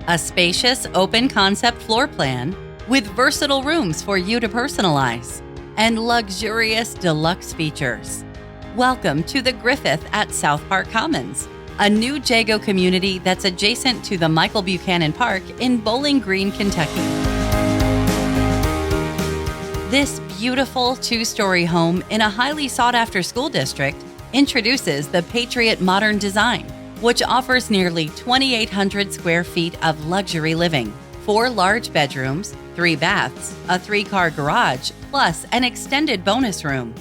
A spacious, open-concept floor plan with versatile rooms for you to personalize and luxurious deluxe features. Welcome to the Griffith at South Park Commons, a new Jagoe community that's adjacent to the Michael Buchanan Park in Bowling Green, Kentucky. This beautiful two-story home in a highly sought-after school district introduces the Patriot Modern Design, which offers nearly 2,800 square feet of luxury living, 4 large bedrooms, 3 baths, a 3-car garage, plus an extended bonus room.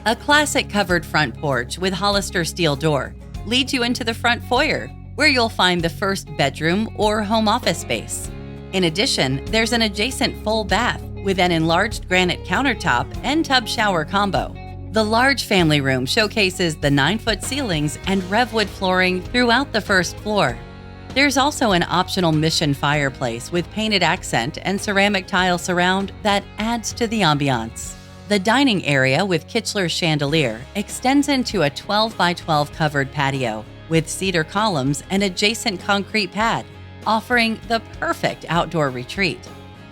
A classic covered front porch with Hollister steel door leads you into the front foyer, where you'll find the first bedroom or home office space. In addition, there's an adjacent full bath with an enlarged granite countertop and tub shower combo. The large family room showcases the 9-foot ceilings and revwood flooring throughout the first floor. There's also an optional mission fireplace with painted accent and ceramic tile surround that adds to the ambiance. The dining area with Kichler chandelier extends into a 12 by 12 covered patio with cedar columns and adjacent concrete pad, offering the perfect outdoor retreat.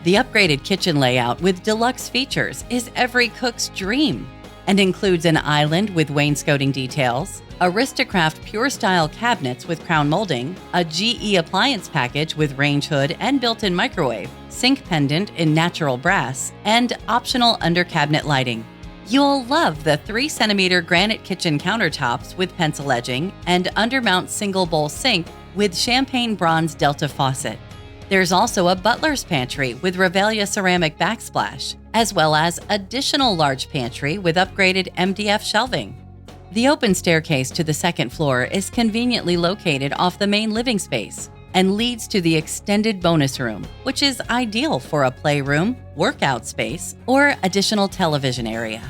The upgraded kitchen layout with deluxe features is every cook's dream and includes an island with wainscoting details, Aristocraft Pure Style cabinets with crown molding, a GE appliance package with range hood and built-in microwave, sink pendant in natural brass, and optional under-cabinet lighting. You'll love the 3-centimeter granite kitchen countertops with pencil edging and undermount single-bowl sink with champagne bronze Delta faucet. There's also a butler's pantry with Revelia ceramic backsplash, as well as additional large pantry with upgraded MDF shelving. The open staircase to the second floor is conveniently located off the main living space and leads to the extended bonus room, which is ideal for a playroom, workout space, or additional television area.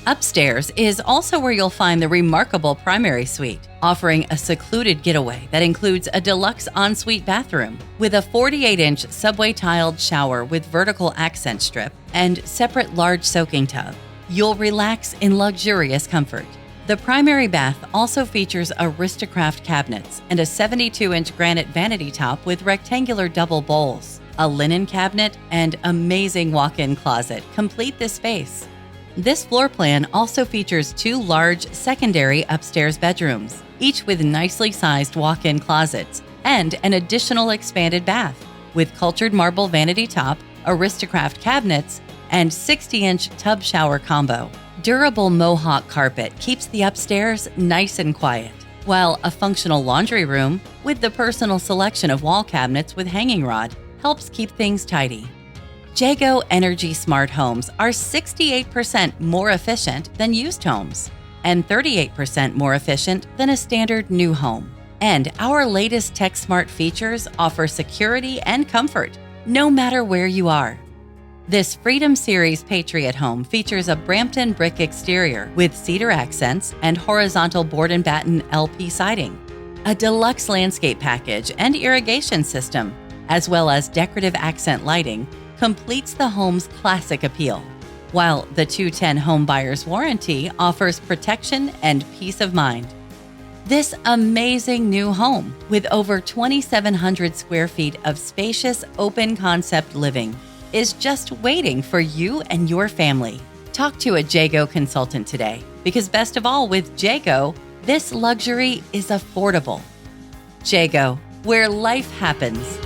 Upstairs is also where you'll find the remarkable primary suite, offering a secluded getaway that includes a deluxe ensuite bathroom with a 48-inch subway tiled shower with vertical accent strip and separate large soaking tub. You'll relax in luxurious comfort. The primary bath also features Aristocraft cabinets and a 72-inch granite vanity top with rectangular double bowls. A linen cabinet and amazing walk-in closet complete this space. This floor plan also features 2 large secondary upstairs bedrooms, each with nicely sized walk-in closets and an additional expanded bath with cultured marble vanity top, Aristocraft cabinets, and 60-inch tub shower combo. Durable mohawk carpet keeps the upstairs nice and quiet, while a functional laundry room with the personal selection of wall cabinets with hanging rod helps keep things tidy. Jagoe Energy Smart Homes are 68% more efficient than used homes and 38% more efficient than a standard new home. And our latest Tech Smart features offer security and comfort no matter where you are. This Freedom Series Patriot home features a Brampton brick exterior with cedar accents and horizontal board and batten LP siding, a deluxe landscape package and irrigation system, as well as decorative accent lighting, completes the home's classic appeal, while the 210 home buyer's warranty offers protection and peace of mind. This amazing new home, with over 2,700 square feet of spacious, open-concept living, is just waiting for you and your family. Talk to a Jagoe consultant today, because best of all, with Jagoe, this luxury is affordable. Jagoe, where life happens.